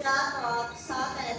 4:7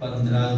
15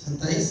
27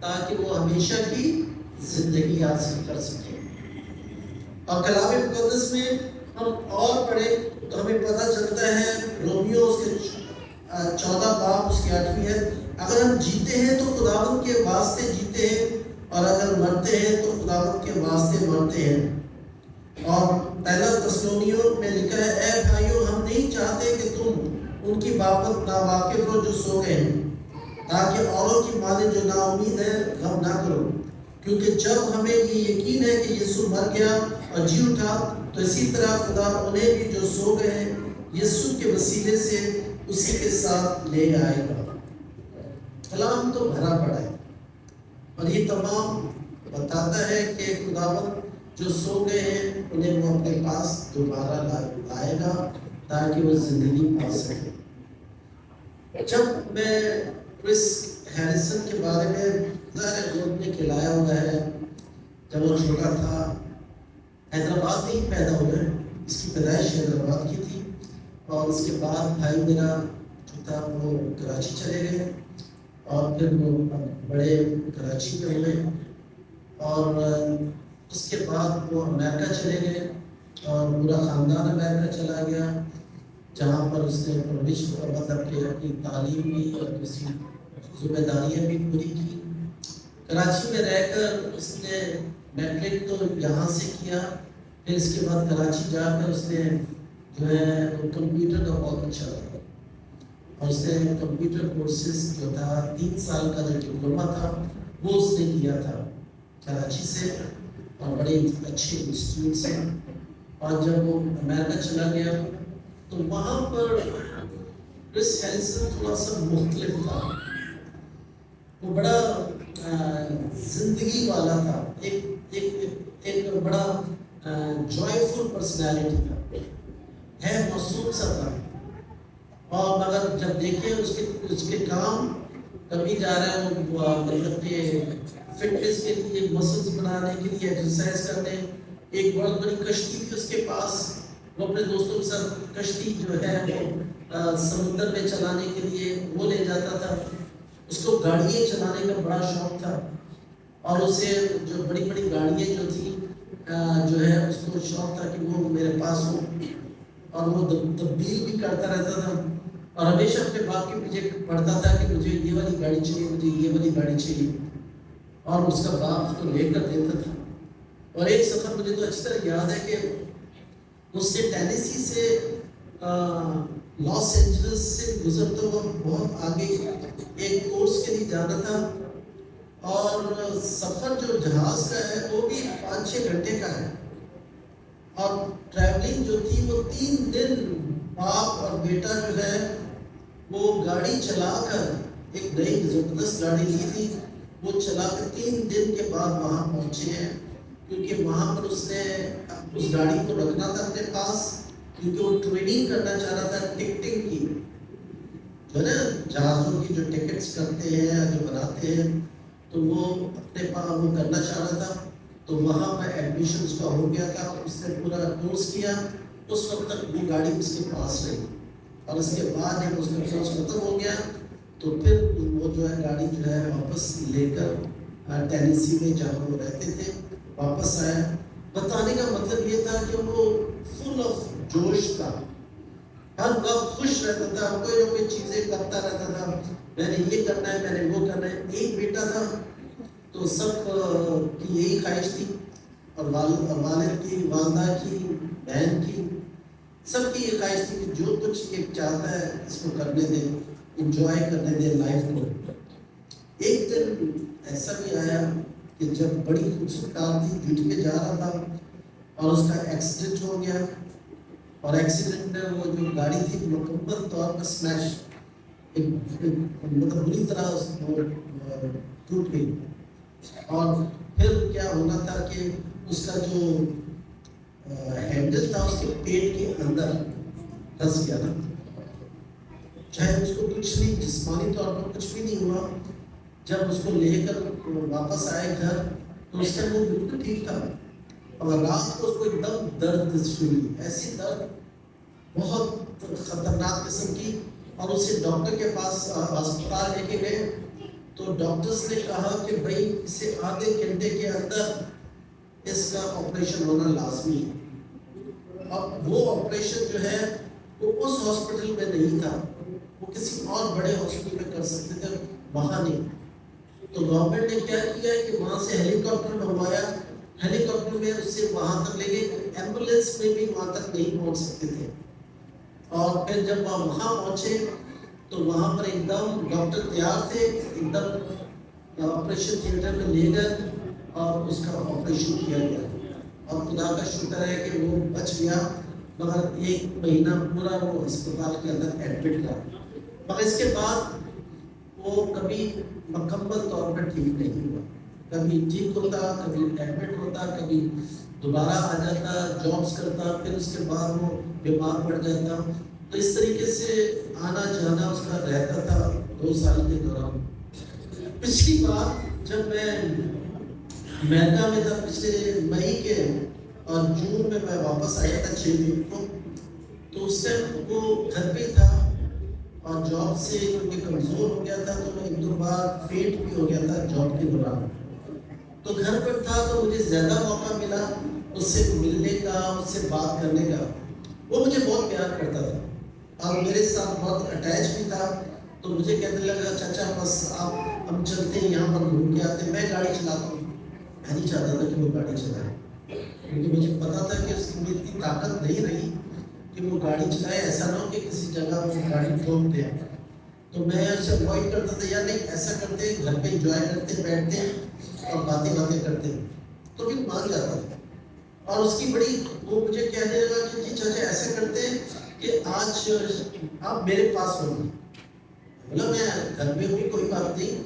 تاکہ وہ ہمیشہ کی زندگی حاصل کر سکیں۔ اور کلام مقدس میں ہم اور پڑھیں تو ہمیں پتہ چلتا ہے، رومیو اس کے 14 باب اس کی 8ویں ہے، اگر ہم جیتے ہیں تو خداوند کے واسطے جیتے ہیں، اور اگر مرتے ہیں تو خداوند کے واسطے مرتے ہیں۔ اور پہلا تسلونیوں میں لکھا ہے، اے بھائیو ہم نہیں چاہتے کہ تم ان کی بابت ناواقف ہو جو سو گئے ہیں، تاکہ اوروں کی مانند جو نا امید ہے غم نہ کرو، کیونکہ جب ہمیں یہ یقین ہے کہ یسوع مر گیا اور جی اٹھا، تو اسی طرح خدا انہیں بھی جو سو گئے ہیں یسوع کے وسیلے سے اسی کے ساتھ لے آئے گا۔ کلام تو بھرا پڑا ہے اور یہ تمام بتاتا ہے کہ خداوند جو سو گئے ہیں انہیں وہ اپنے پاس دوبارہ لائے گا تاکہ وہ زندگی پا سکے۔ جب میں کرس ہیریسن کے بارے میں ظاہر گود نے کھلایا ہوا ہے، جب وہ چھوٹا تھا حیدرآباد میں ہی پیدا ہوا ہے، اس کی پیدائش حیدرآباد کی تھی، اور اس کے بعد بھائی میرا جو تھا وہ کراچی چلے گئے، اور پھر وہ بڑے کراچی میں ہوئے، اور اس کے بعد وہ امریکہ چلے گئے، اور پورا خاندان امریکہ چلا گیا، جہاں پر اس نے پرورش مطلب کہ اپنی تعلیم بھی اور دوسری ذمہ داریاں بھی پوری کی۔ کراچی میں رہ کر اس نے میٹرک تو یہاں سے کیا، پھر اس کے بعد کراچی جا کر اس نے جو ہے کمپیوٹر کا بہت اچھا تھا، اور اس نے کمپیوٹر کورسز جو تھا 3 سال کا جو ڈپلوما تھا وہ اس نے کیا تھا کراچی سے، اور بڑے اچھے انسٹیٹیوٹ سے۔ اور جب وہ امریکہ چلا گیا تو وہاں پر کرس ہیریسن تھوڑا سا مختلف تھا، وہ بڑا زندگی والا تھا، ایک بڑا جوائفل پرسنالٹی تھا، ہے معصوم سا تھا، اور مگر جب دیکھیں اس کے کام کبھی جا رہا ہے وہ مطلب کہ فٹنس کے لیے، مسلز بنانے کے لیے، ایکسرسائز کرنے، ایک بہت بڑی کشتی تھی اس کے پاس، وہ اپنے دوستوں کے ساتھ کشتی جو ہے وہ سمندر میں چلانے کے لیے وہ لے جاتا تھا۔ اس کو گاڑیاں چلانے کا بڑا شوق تھا، اور اسے جو بڑی بڑی گاڑیاں جو تھیں جو ہے اس کو شوق تھا کہ وہ میرے پاس ہو، اور وہ تبدیل بھی کرتا رہتا تھا، اور ہمیشہ اپنے باپ کے پیچھے پڑھتا تھا کہ مجھے یہ والی گاڑی چاہیے، مجھے یہ والی گاڑی چاہیے، اور اس کا باپ اس کو لے کر دیتا تھا۔ اور ایک سفر مجھے تو اچھی طرح یاد ہے کہ اس نے ٹینیسی سے لاس اینجلس سے گزرتا ہوا بہت آگے ایک کورس کے لیے جانا تھا، اور سفر جو جہاز کا ہے وہ بھی 5-6 گھنٹے کا ہے، اور ٹریولنگ جو تھی وہ 3 دن باپ اور بیٹا جو ہے وہ گاڑی چلا کر، ایک نئی زبردست گاڑی لی تھی، وہ چلا کر 3 دن کے بعد وہاں پہنچے ہیں، کیونکہ وہاں پر اس نے اس گاڑی کو رکھنا تھا اپنے پاس، کیونکہ وہ ٹریننگ کرنا چاہ رہا تھا ٹکٹنگ کی، جو ہے نا جہازوں کی جو ٹکٹس کرتے ہیں جو بناتے ہیں، تو وہ اپنے پاس وہ کرنا چاہ رہا تھا، تو وہاں پر ایڈمیشن اس کا ہو گیا تھا، اس نے پورا کورس کیا، اس وقت تک وہ گاڑی اس کے پاس رہی، اور اس کے بعد جب اس کا کورس ختم ہو گیا تو پھر وہ جو ہے گاڑی جو ہے واپس لے کر ٹینیسی میں جہاں وہ رہتے تھے واپس آیا۔ بتانے کا مطلب یہ تھا کہ وہ فل آف جوش تھا، ہر وقت خوش رہتا تھا، کوئی نہ کوئی چیزیں کرتا رہتا تھا، میں نے یہ کرنا ہے، میں نے وہ کرنا ہے۔ ایک بیٹا تھا تو سب کی یہی خواہش تھی، اور والد کی، والدہ کی، بہن کی، سب کی یہ خواہش تھی کہ جو کچھ ایک چاہتا ہے اس کو کرنے دے، انجوائے کرنے دے لائف کو۔ ایک دن ایسا بھی آیا کہ جب بڑی خوبصورت کار تھی، جھٹ کے جا رہا تھا اور اس کا ایکسیڈنٹ ہو گیا، اور ایکسیڈنٹ میں وہ جو گاڑی تھی مکمل طور پر سمیش، مطلب بری طرح ٹوٹ گئی، اور پھر کیا ہونا تھا کہ اس کا جو ہینڈل تھا اس کے پیٹ کے اندر پھنس گیا نا، چاہے اس کو کچھ نہیں، جسمانی طور پر کچھ بھی نہیں ہوا۔ جب اس کو لے کر واپس آئے گھر تو اس ٹائم وہ بالکل ٹھیک تھا، اور رات کو اس کو ایک دم درد شروع ہوئی، ایسی درد بہت خطرناک قسم کی، اور اسے ڈاکٹر کے پاس ہسپتال لے کے گئے، تو ڈاکٹرز نے کہا کہ بھائی اسے آدھے گھنٹے کے اندر اس کا آپریشن ہونا لازمی ہے۔ اب وہ آپریشن جو ہے وہ اس ہاسپٹل میں نہیں تھا، وہ کسی اور بڑے ہاسپٹل میں کر سکتے تھے، وہاں نہیں۔ تو گورنمنٹ نے کیا کیا کہ وہاں سے ہیلی کاپٹر منگوایا، ہیلی کاپٹر میں اس سے وہاں تک لے گئے، ایمبولینس میں بھی وہاں تک نہیں پہنچ سکتے تھے۔ اور پھر جب وہاں پہنچے تو وہاں پر ایک دم ڈاکٹر تیار تھے، ایک دم آپریشن تھیٹر میں لے گئے اور اس کا آپریشن کیا گیا، اور خدا کا شکر ہے کہ وہ بچ گیا، مگر 1 مہینہ پورا وہ ہسپتال کے اندر ایڈمٹ رہا، مگر اس کے بعد وہ کبھی مکمل طور پر ٹھیک نہیں ہوا، کبھی ٹھیک ہوتا، کبھی ایڈمٹ ہوتا، کبھی دوبارہ آ جاتا، جابس کرتا، پھر اس کے بعد وہ بیمار پڑ جاتا۔ تو اس طریقے سے آنا جانا اس کا رہتا تھا 2 سال کے دوران۔ پچھلی بار جب میں امریکہ میں تھا، پچھلے مئی کے اور جون میں واپس آیا تھا 6 دن کو، تو اس ٹائم وہ گھر پہ تھا اور جاب سے کیونکہ کمزور ہو گیا تھا، تو میں 1-2 بار فیٹ بھی ہو گیا تھا جاب کے دوران۔ تو گھر پر تھا تو مجھے زیادہ موقع ملا اس سے ملنے کا، اس سے بات کرنے کا۔ وہ مجھے بہت پیار کرتا تھا اور میرے ساتھ بہت اٹیچ بھی تھا، تو مجھے کہنے لگا چاچا بس آپ ہم چلتے ہیں یہاں پر گھوم کے آتے ہیں، میں گاڑی چلاتا ہوں۔ میں نہیں چاہتا تھا کہ وہ گاڑی چلائے، کیونکہ مجھے پتا تھا کہ اس میں اتنی طاقت نہیں رہی کہ وہ گاڑی چلائے، ایسا نہ ہو کہ کسی جگہ وہ گاڑی ٹھوک دے۔ تو میں اسے اوائڈ کرتا تھا، یا نہیں ایسا کرتے ہیں گھر پہ انجوائے کرتے، بیٹھتے ہیں اور باتیں کرتے ہیں، تو پھر مان جاتا تھا۔ اور اس کی بڑی وہ مجھے کہنے لگا کہ جی چاچا ایسا کرتے ہیں کہ آج آپ میرے پاس ہوں گے۔ بولا میں گھر میں ہوں، کوئی بات نہیں،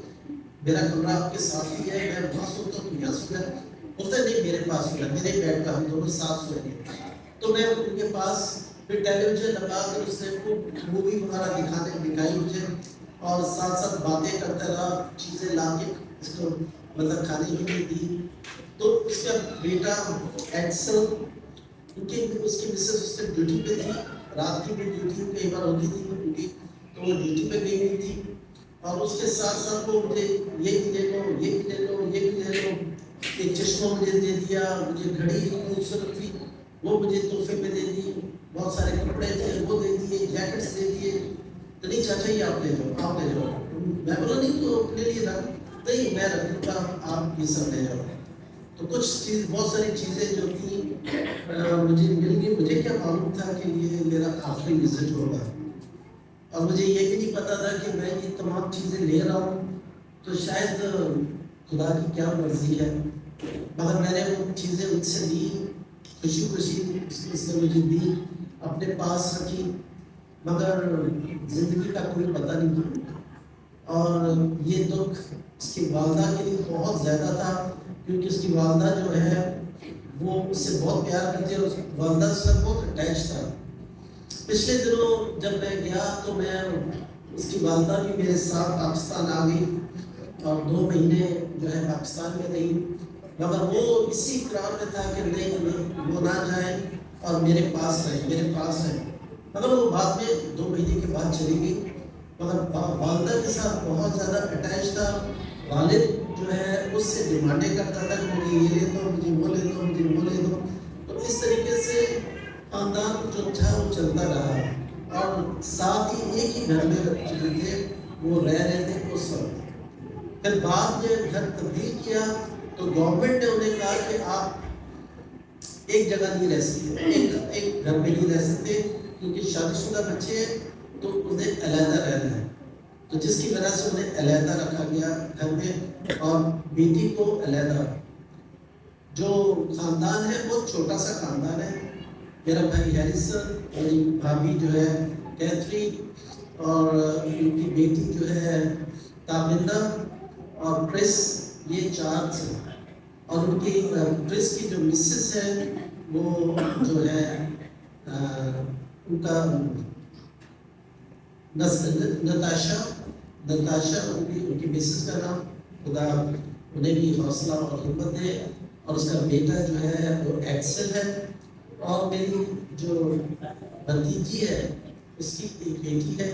میرا کمرہ آپ کے ساتھ ہی ہے، میں وہاں سوتا ہوں، یہاں سوتا ہے۔ بولتا ہے نہیں میرے پاس ہوگا، میرے بیڈ کا، ہم دونوں ساتھ سوئیں گے۔ تو میں ان کے پاس پھر ٹیلی ویژن لگا کر اس نے مووی وغیرہ دکھائی مجھے، اور ساتھ ساتھ باتیں کرتا رہا، چیزیں لا کے اس کو مطلب کھانے کے لیے دی۔ تو اس کا بیٹا ایڈسل، اس کی مسز اس کے ڈیوٹی پہ تھی، رات کی بھی ڈیوٹی کئی بار ہوتی تھی ڈیوٹی، تو وہ ڈیوٹی پہ گئی ہوئی تھی، اور اس کے ساتھ ساتھ وہ مجھے یہ بھی لے لو، یہ بھی لے لو، یہ بھی لے لو، ایک چشمہ مجھے دے دیا، مجھے گھڑی خوبصورت تھی وہ مجھے تحفے میں دے دی، بہت سارے کپڑے تھے وہ دے دیے، جیکٹس دے دیے۔ تو نہیں چاچا یہ آپ لے جاؤ، آپ لے جاؤ۔ میں بولا نہیں تو اپنے لیے رکھ، نہیں میں رکھوں گا، آپ یہ سب لے جاؤ۔ تو کچھ چیز بہت ساری چیزیں جو تھیں مجھے مل گئی۔ مجھے کیا معلوم تھا کہ یہ میرا آخری وزٹ ہوگا، اور مجھے یہ بھی نہیں پتا تھا کہ میں یہ تمام چیزیں لے رہا ہوں تو شاید خدا کی کیا مرضی ہے، مگر میں نے وہ چیزیں ان سے لی، خوشی اس نے مجھے دی، اپنے پاس رکھی، مگر زندگی کا کوئی پتہ نہیں تھا۔ اور یہ دکھ اس کی والدہ کے لیے بہت زیادہ تھا، کیونکہ اس کی والدہ جو ہے وہ اس سے بہت پیار کرتی ہے، اور والدہ سے بہت اٹیچ تھا۔ پچھلے دنوں جب میں گیا تو میں اس کی والدہ بھی میرے ساتھ پاکستان آ گئی، اور 2 مہینے جو ہے پاکستان میں رہی، مگر وہ اسی اقرار میں تھا کہ نہیں وہ نہ جائیں اور میرے پاس رہیں، مگر وہ بعد میں 2 مہینے کے بعد چلی گئی، مگر والدہ کے ساتھ بہت زیادہ اٹیچ تھا۔ والد جو ہے اس سے ڈیمانڈیں کرتا تھا کہ مجھے یہ لے دو، مجھے وہ لے دو، مجھے وہ لے دو۔ تو اس طریقے سے خاندان جو تھا وہ چلتا رہا، اور ساتھ ہی ایک ہی گھر میں جو تھے وہ رہ رہے تھے اس وقت۔ پھر بعد میں گھر تبدیل کیا تو گورنمنٹ نے انہیں کہا کہ آپ ایک جگہ نہیں رہ سکتے، ایک گھر میں نہیں رہ سکتے، کیونکہ شادی شدہ بچے ہیں تو انہیں علیحدہ رہنا ہے، تو جس کی وجہ سے انہیں علیحدہ رکھا گیا گھر میں، اور بیٹی کو علیحدہ۔ جو خاندان ہے بہت چھوٹا سا خاندان ہے، میرا بھائی ہیریسن، میری بھابھی جو ہے کیتھری، اور ان کی بیٹی جو ہے تابندہ، اور کرس، یہ 4 تھے، اور ان کی کرس کی جو مسز ہے وہ جو ہے ان کا نتاشا ان کی مسز کا نام، خدا انہیں بھی حوصلہ اور ہمت دے، اور اس کا بیٹا جو ہے وہ ایکسل ہے، اور میری جو بھتیجی ہے اس کی ایک بیٹی ہے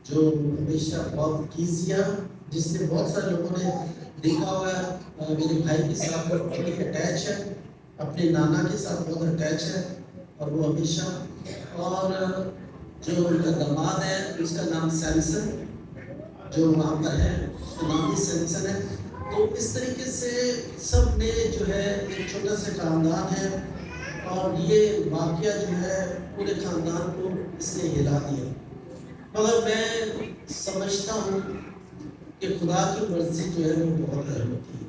جو ہمیشہ بہت کیزیا جس میں بہت سارے لوگوں نے دیکھا ہوا ہے، میرے بھائی کے ساتھ بڑی اٹیچ ہے، اپنے نانا کے ساتھ بہت اٹیچ ہے، اور وہ ہمیشہ، اور جو ان کا داماد ہے اس کا نام سیمسن، جو وہاں پر ہے اس کا نام بھی سیمسن ہے۔ تو اس طریقے سے سب نے جو ہے ایک چھوٹا سا خاندان ہے، اور یہ واقعہ جو ہے پورے خاندان کو اس نے ہلا دیا۔ مگر میں سمجھتا ہوں کہ خدا کی مرضی جو ہے وہ بہت اہم ہوتی ہے۔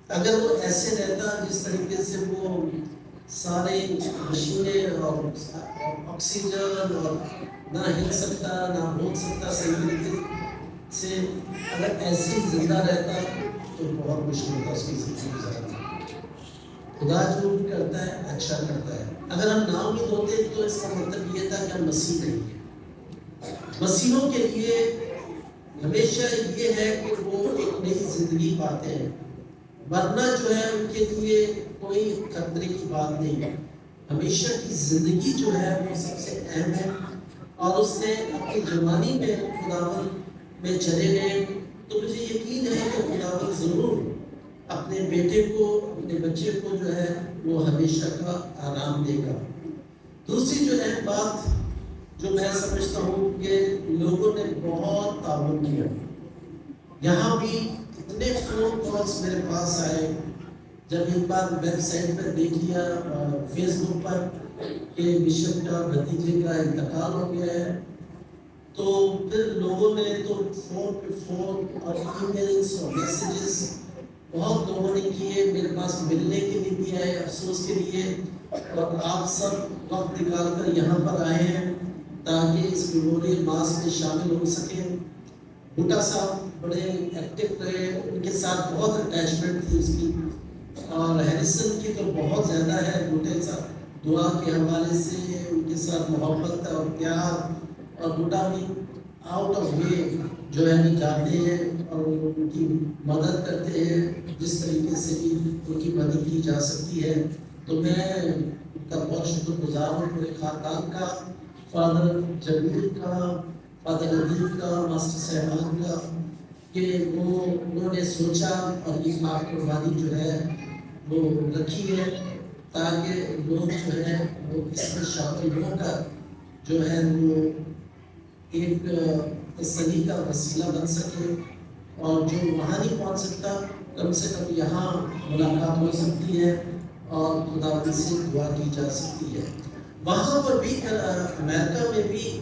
اگر وہ ایسے رہتا جس طریقے سے وہ سارے مشینیں اور آکسیجن اور نہ ہل سکتا نہ بول سکتا صحیح طریقے سے، اگر ایسے ہی زندہ رہتا تو بہت مشکل ہوتا اس کی زندگی گزارنا۔ خدا جو بھی کرتا ہے اچھا کرتا ہے۔ اگر ہم نا امید ہوتے تو اس کا مطلب یہ تھا کہ ہم مسیح نہیں ہیں۔ مسیحوں کے لیے ہمیشہ یہ ہے کہ وہ ایک نئی زندگی پاتے ہیں، ورنہ جو ہے ان کے لیے کوئی خطرے کی بات نہیں ہے۔ ہمیشہ کی زندگی جو ہے وہ سب سے اہم ہے، اور اس نے اپنی جوانی میں خداوند میں چلے گئے تو مجھے یقین ہے کہ خداوند ضرور اپنے بیٹے کو، اپنے بچے کو جو ہے وہ ہمیشہ کا آرام دے گا۔ دوسری جو اہم بات جو میں سمجھتا ہوں کہ لوگوں نے بہت تعاون کیا، یہاں بھی اتنے فون کالز میرے پاس آئے، جب ایک بار ویب سائٹ پر دیکھ لیا فیس بک پر کہ بشپ کا بھتیجے کا انتقال ہو گیا ہے، تو پھر لوگوں نے تو فون پہ فون اور ای میلز اور میسیجز بہت لوگوں نے کیے، میرے پاس ملنے کے لیے بھی آئے، افسوس کے لیے، اور آپ سب وقت نکال کر یہاں پر آئے ہیں تاکہ اس میموریل ماس میں شامل ہو سکیں۔ بھٹا صاحب بڑے ایکٹیو رہے، ان کے ساتھ بہت اٹیچمنٹ تھی اس کی، اور ہیریسن کی تو بہت زیادہ ہے، بھٹے صاحب دعا کے حوالے سے ان کے ساتھ محبت اور پیار، اور بھٹا بھی آؤٹ آف وے جو ہے نکالتے ہیں اور ان کی مدد کرتے ہیں جس طریقے سے بھی ان کی مدد کی جا سکتی ہے۔ تو میں ان کا بہت شکر گزار ہوں پورے خاندان کا، فادر جمیل کا، فادر ندیم کا، ماسٹر صاحبان کا، کہ وہ انہوں نے سوچا اور یہ قربانی جو ہے وہ رکھی ہے تاکہ لوگ جو ہے وہ اس میں شامل ہو کر جو ہے وہ ایک تسلی کا وسیلہ بن سکے، اور جو وہاں نہیں پہنچ سکتا کم سے کم یہاں ملاقات ہو سکتی ہے اور خدا سے دعا کی جا سکتی ہے۔ وہاں پر بھی امریکہ میں بھی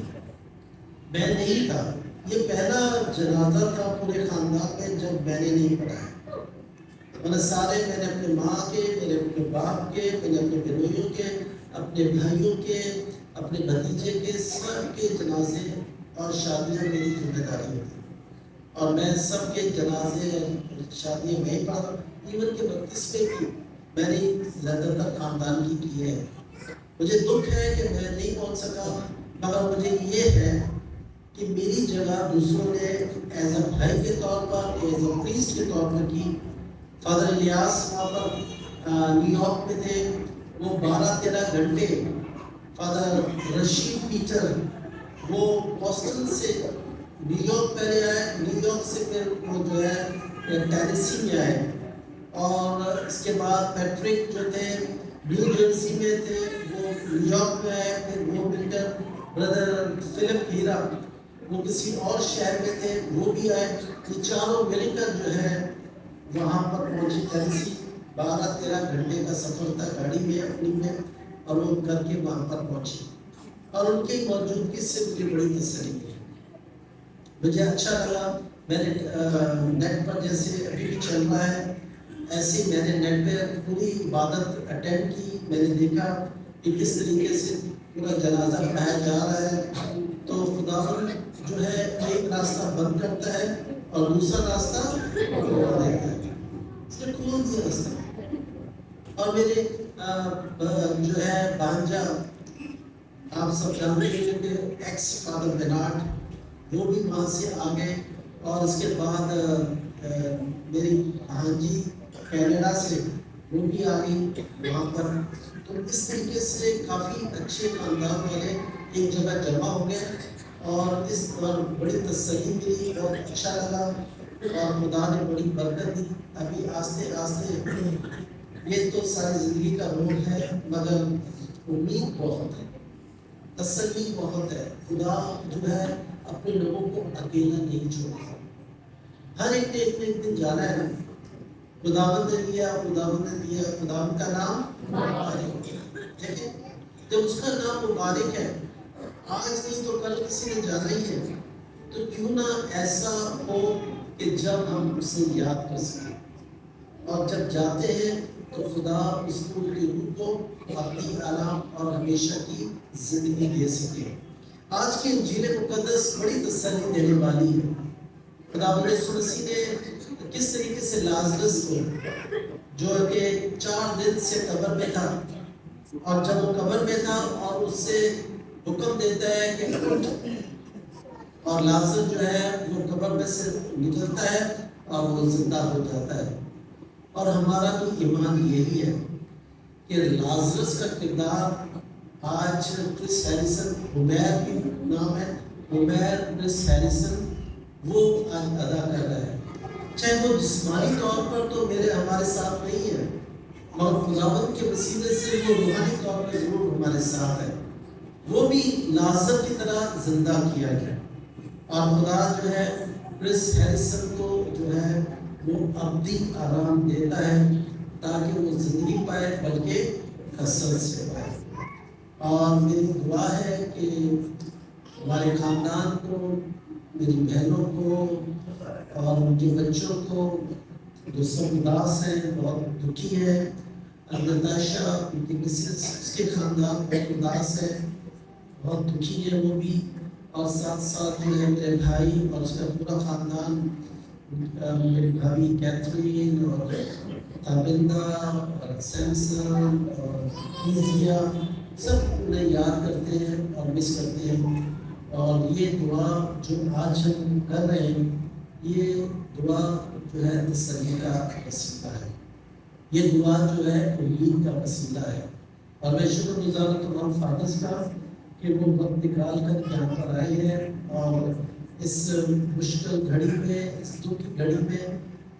میں نہیں تھا، یہ پہلا جنازہ تھا پورے خاندان میں جب میں نے نہیں پڑھا، میں سارے میں نے اپنے ماں کے، میرے اپنے باپ کے، میں نے اپنے بہنوئیوں کے، اپنے بھائیوں کے، اپنے بھتیجے کے، سب کے جنازے اور شادیاں میری ذمہ داری ہوتی، اور میں سب کے جنازے شادیاں نہیں پڑھا، ایون کہ 32 پہ بھی میں نے زیادہ تر خاندان کی ہے۔ مجھے دکھ ہے کہ میں نہیں پہنچ سکا، مگر مجھے یہ ہے کہ میری جگہ دوسروں نے ایز اے بھائی کے طور پر، ایز اے پریسٹ کے طور پر کی۔ فادر الیاس وہاں پر نیو یارک میں تھے، وہ 12-13 گھنٹے۔ فادر رشید پیٹر وہ بوسٹن سے نیو یارک پہلے آئے، نیو یارک سے پھر وہ جو ہے ٹینیسی میں آئے، اور اس کے بعد پیٹرک جو تھے نیو جرسی میں تھے، وہ نیو یارک میں آئے، پھر وہ مل کر بردر فلپ ہیرا وہ کسی اور شہر میں تھے، وہ بھی آئے، یہ چاروں مل کر جو ہے وہاں پر پہنچے ٹینیسی۔ 12-13 گھنٹے کا سفر تھا گاڑی میں اپنی میں، اور وہ کر کے وہاں پر پہنچے، اور ان کی موجودگی سے مجھے بڑی تسلی ہوئی، مجھے اچھا لگا۔ میں نے نیٹ پر جیسے ابھی بھی چل رہا ہے ایسے میں نے نیٹ پہ پوری عبادت اٹینڈ کی، میں نے دیکھا کہ کس طریقے سے پورا جنازہ پڑھایا جا رہا ہے۔ تو خداوند جو ہے ایک راستہ بند کرتا ہے اور دوسرا راستہ کھول دیتا ہے، اس نے کھول دیا راستہ۔ اور میرے جو ہے بھانجا، آپ سب جانتے ہیں کہ ایکس فادر بینارڈ، وہ بھی وہاں سے آ گئے، اور اس کے بعد میری بھانجی کینیڈا سے وہ بھی آ گئی وہاں پر۔ تو اس طریقے سے کافی اچھے خاندان والے ایک جگہ جمع ہو گئے، اور اس پر بڑی تسلی ملی، بہت اچھا لگا اور خدا نے بڑی برکت دی۔ ابھی آہستہ آہستہ یہ تو ساری زندگی کا رول ہے، مگر امید بہت ہے، تسلی بہت ہے۔ خدا جو ہے اپنے لوگوں کو اکیلا نہیں چھوڑتا، ہر ایک نے ایک دن جانا ہے۔ خداوند نے دیا، خداوند نے دیا، خداوند کا نام مبارک ہے۔ دیکھیں جب اس کا نام مبارک ہے، آج نہیں تو کل کسی نے جانا ہی ہے، تو کیوں نہ ایسا ہو کہ جب ہم اسے یاد کر سکیں، اور جب جاتے ہیں تو خدا اس کی روح کو اپنی آرام اور ہمیشہ کی زندگی دے سکے۔ آج کی انجیل مقدس بڑی تسلی دینے والی ہے۔ خداوند یسوع مسیح نے کس طریقے سے لازرس کو، جو کہ 4 دن سے قبر میں تھا، اور جب وہ قبر میں تھا اور اس سے حکم دیتا ہے کہ اٹھ، اور لازر جو ہے وہ قبر میں سے نکلتا ہے اور وہ زندہ ہو جاتا ہے۔ اور ہمارا تو ایمان یہی ہے کہ لازرس کا کردار آج کرس ہیریسن، ہومیر بھی نام ہے، ہومیر کرس ہیریسن، وہ آج ادا کر رہا ہے۔ چاہے وہ جسمانی طور پر تو ہمارے ساتھ نہیں ہے، مگر خداوند کے وسیلے سے وہ روحانی طور پر ضرور ہمارے ساتھ ہے۔ وہ بھی لازر کی طرح زندہ کیا گیا، اور خدا جو ہے کرس ہیریسن کو جو ہے وہ ابدی آرام دیتا ہے، تاکہ وہ زندگی پائے بلکہ کثرت سے پائے۔ اور میری دعا ہے کہ ہمارے خاندان کو، میری بہنوں کو اور ان کے بچوں کو جو سب اداس ہیں، بہت دکھی ہے، نتاشا ان کی مسز، اس کے خاندان بہت اداس ہے، بہت دکھی ہے وہ بھی، اور ساتھ ساتھ جو ہے میرے بھائی اور اس کا پورا خاندان، میری بھابھی کیتھرین اور تابندہ اور سیمسن اور ایزیا، سب انہیں یاد کرتے ہیں اور مس کرتے ہیں۔ اور یہ دعا جو آج ہم کر رہے ہیں، یہ دعا جو ہے تسلی کا وسیلہ ہے، یہ دعا جو ہے امید کا وسیلہ ہے۔ اور میں شکر گزار ہوں تمام فادرز کا کہ وہ وقت نکال کر یہاں پر آئے ہیں، اور اس مشکل گھڑی میں، اس دکھ کی گھڑی میں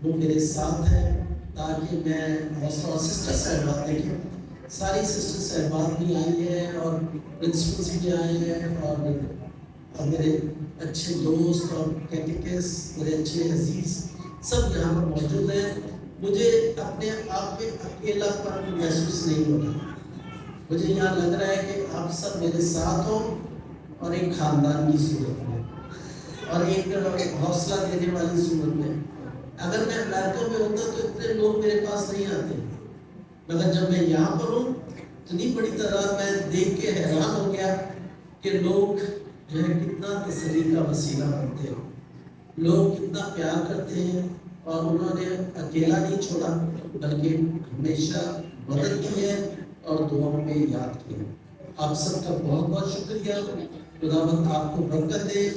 وہ میرے ساتھ ہیں، تاکہ میں اور سسٹر صاحبات دیکھیں، ساری سسٹر صاحبات بھی آئی ہیں اور پرنسپلس بھی آئے ہیں، اور میرے اچھے دوست اور کیٹیکس، میرے اچھے عزیز سب یہاں پر موجود ہیں۔ مجھے اپنے آپ میں اکیلا پن محسوس نہیں ہو رہا، مجھے یہاں لگ رہا ہے کہ آپ سب میرے ساتھ ہو، اور ایک خاندان کی صورت میں، اور ایک حوصلہ دینے والی صورت میں۔ اگر میں امریکہ میں ہوتا تو اتنے لوگ میرے پاس نہیں آتے، مگر جب میں یہاں پر ہوں اتنی بڑی تعداد میں دیکھ کے حیران ہو گیا کہ لوگ جو ہے کتنا تسلی کا وسیلہ بنتے ہیں، لوگ کتنا پیار کرتے ہیں، اور انہوں نے اکیلا نہیں چھوڑا بلکہ ہمیشہ مدد کی ہے اور دعاؤں میں یاد کیا۔ آپ سب کا بہت بہت شکریہ، خداوند آپ کو برکت دے۔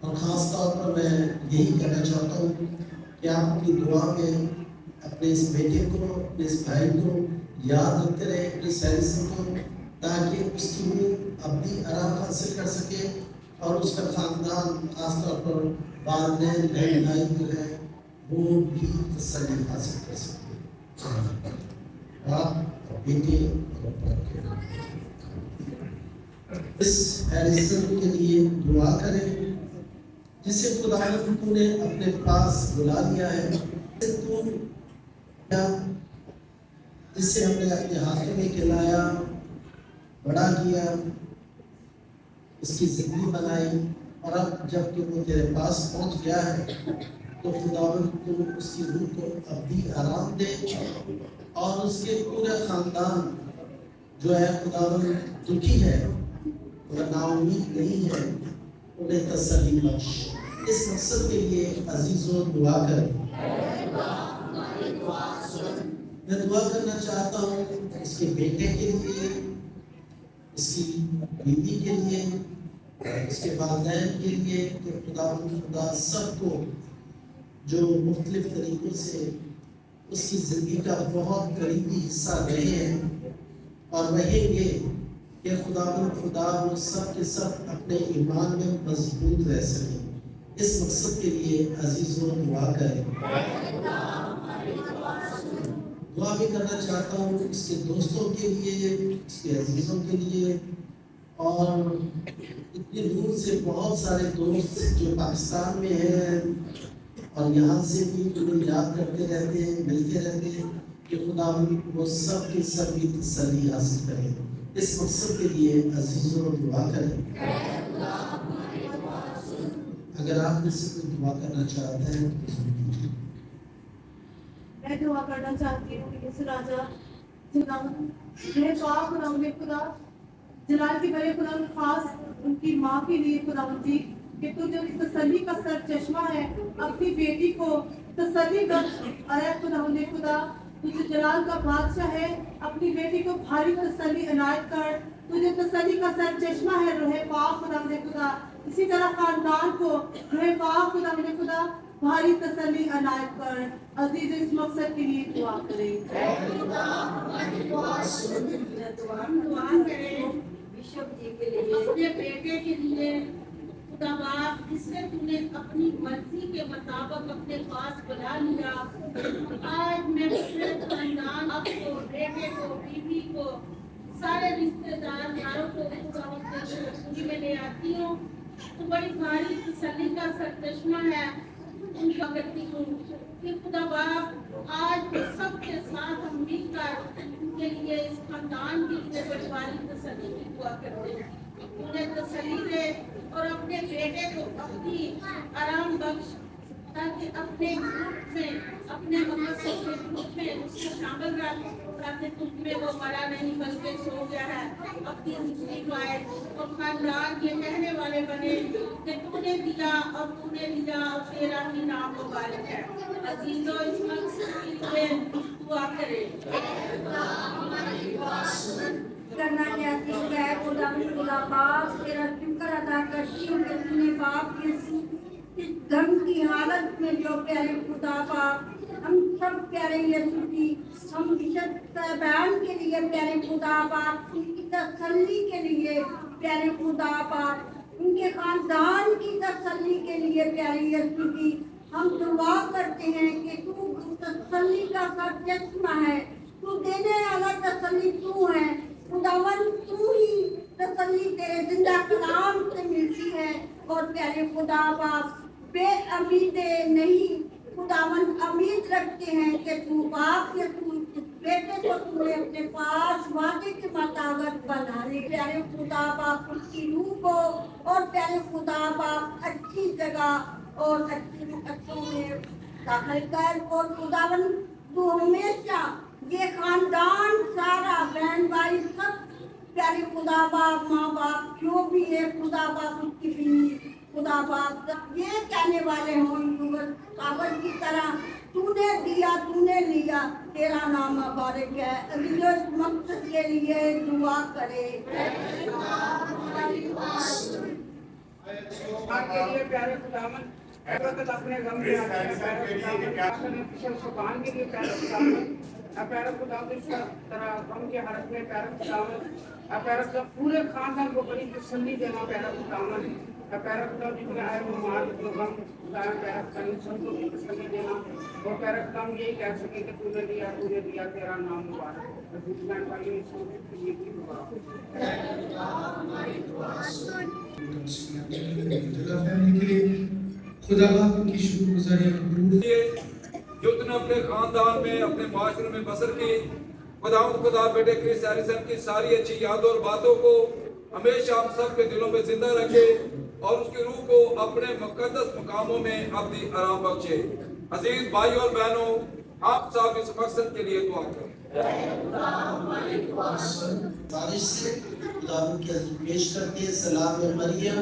اور خاص طور پر میں یہی کہنا چاہتا ہوں کہ آپ کی دعا میں اپنے اس بیٹے کو، اپنے اس بھائی کو یاد رکھتے رہے، کرس ہیریسن کو، تاکہ اس کی روح اپنی آرام حاصل کر سکے، اور اس کا خاندان خاص طور پر والدین بہن بھائی جو ہے وہ بھی تسلی حاصل کر سکے۔ آپ بیٹے اس ہیریسن کے لیے دعا کریں، جسے خداوند تو نے اپنے پاس بلا لیا ہے، جسے ہم نے اپنے ہاتھوں میں کھلایا، بڑا کیا، اس کی زندگی بنائی، اور اب جب کہ وہ تیرے پاس پہنچ گیا ہے تو خداوند تو اس کی روح کو ابدی آرام دے، اور اس کے پورے خاندان جو ہے خداوند دکھی ہے، وہ نا امید نہیں ہے، انہیں تسلی بخش۔ اس مقصد کے لیے عزیزوں دعا کریں۔ میں دعا کرنا چاہتا ہوں اس کے بیٹے کے لیے، اس کی بیوی کے لیے، اس کے والدین کے لیے، کہ خدا سب کو جو مختلف طریقوں سے اس کی زندگی کا بہت قریبی حصہ رہے ہیں اور رہیں گے، کہ خدا وہ سب کے سب اپنے ایمان میں مضبوط رہ سکیں۔ اس مقصد کے لیے عزیزوں دعا کریں۔ دعا بھی کرنا چاہتا ہوں اس کے دوستوں کے لیے، اس کے عزیزوں کے لیے، اور اتنی دور سے بہت سارے دوست جو پاکستان میں ہیں اور یہاں سے بھی انہیں یاد کرتے رہتے ہیں، ملتے رہتے ہیں، کہ خدا وہ سب کے سب کی تسلی حاصل کریں۔ اس مقصد کے لیے عزیزوں دعا کریں۔ اگر آپ میں سے کوئی دعا کرنا چاہتا ہے میں دعا کرنا چاہتی ہوں کہ اس راجا میرے پاک خدا جلال کی بڑے خدا خاص ان کی ماں کے لیے خدا جی کہ تو جو تسلی کا سر چشمہ ہے اپنی بیٹی کو تسلی بخش، ارے خدا تو جو جلال کا بادشاہ ہے اپنی بیٹی کو بھاری تسلی عنایت کر، تو جو تسلی کا سر چشمہ ہے روح پاک خدا اسی طرح خاندان کو روح پاک خدا بھاری تسلی عنایت کر۔ عزیز اس مقصد کے لیے دعا کریں۔ دعا کریں بشپ جی کے لیے، اپنے بیٹے کے لیے خدا باپ جس نے تو نے اپنی مرضی کے مطابق اپنے پاس بلا لیا، آج میں اپنے خاندان آپ کو، بیٹے کو، بیوی کو، سارے رشتے داروں کو خدا اپنے میں لے آتی ہوں، تو بڑی بھاری تسلی کا سرچشمہ ہے ان کا کرتی ہوں کہ خدا باپ آج سب کے ساتھ ہم مل کر ان کے لیے، اس خاندان کے لیے بڑی بھاری تسلی کی دعا کرتے ہیں۔ انہیں تسلی دے اور اپنے بیٹے کو اپنی آرام بخش، تاکہ اپنے گروپ میں، اپنے مقصد کے گروپ میں اس کو شامل رکھ، تاکہ تم میں وہ مرا نہیں بلکہ سو گیا ہے، اپنی زندگی پائے اور خاندان کے کہنے والے بنے کہ تو نے دیا اور تو نے لیا اور تیرا ہی نام مبارک ہے۔ عزیزوں اس مقصد کے لیے دعا کریں۔ کرنا چاہتی ہوں کہ خدا پاک تیرا شکر ادا کرتی ہوں کہ تم نے باپ کے اس غم کی حالت میں جو پیارے خدا پاک ہم سب پیارے یسوع کی ہم عزت بیان کے لیے پیارے خدا پاک ان کی تسلی کے لیے پیارے خدا پاک ان کے خاندان کی تسلی کے لیے پیارے یسوع کی ہم دعا کرتے ہیں کہ تو تسلی کا سرچشمہ ہے، تو دینے والا تسلی تو ہے خداوند، تو ہی تسلی تیرے زندہ کلام سے ملتی ہے، اور پیارے خدا باپ بے امیدیں نہیں خداوند امید رکھتے ہیں کہ تو باپ کے بیٹے کو تو نے اپنے پاس وعدے کے مطابق بنا لے۔ پیارے خدا باپ اس کی روح کو اور پیارے خدا باپ اچھی جگہ اور اچھی اچھوں میں داخل کر، اور خداوند تو ہمیشہ یہ خاندان سارا بہن بھائی سب پیارے خدا باپ ماں باپ جو بھی ہے خدا باپ اس کی بیوی خدا باپ یہ کہنے والے ہوں کاغذ کی طرح تو نے دیا تو نے لیا تیرا نام مبارک ہے۔ عزیزوں اس مقصد کے لیے دعا کرے۔ پیارے خداوند اے وقت اپنے غم میں آتے ہیں، پیارے خداوند پیشل سبحان کے لیے پیارے خداوند اے پیارے خداوند اس طرح غم کے حالت میں پیارے خداوند اے پیارے خداوند پورے خاندان کو بڑی تسلی دینا پیارے خداوند اے پیارے خداوند جتنے آئے مہمان کو غم خدایا پیارے خداوند سب کو تسلی دینا، اور پیارے خداوند یہی کہہ سکے کہ تو نے دیا تیرا نام مبارک ہے۔ عزیز بہن بھائیو اس وقت کے لیے کی دعا خدا باپ کی شکر گزاری قبول جو تم نے اپنے خاندان میں، اپنے معاشرے میں بسر کی، خدا بیٹے کرس ہیریسن کی ساری اچھی یادوں اور باتوں کو ہمیشہ ہم سب کے دلوں میں زندہ رکھے اور اس کی روح کو اپنے مقدس مقاموں میں اپنی آرام بخشے۔ عزیز بھائیوں اور بہنوں، آپ سب اس مقصد کے لیے دعا کریں۔ بارش سے خدا کی عزت پیش کرتے سلام مریم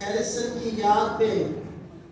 ہیریسن کی یاد میں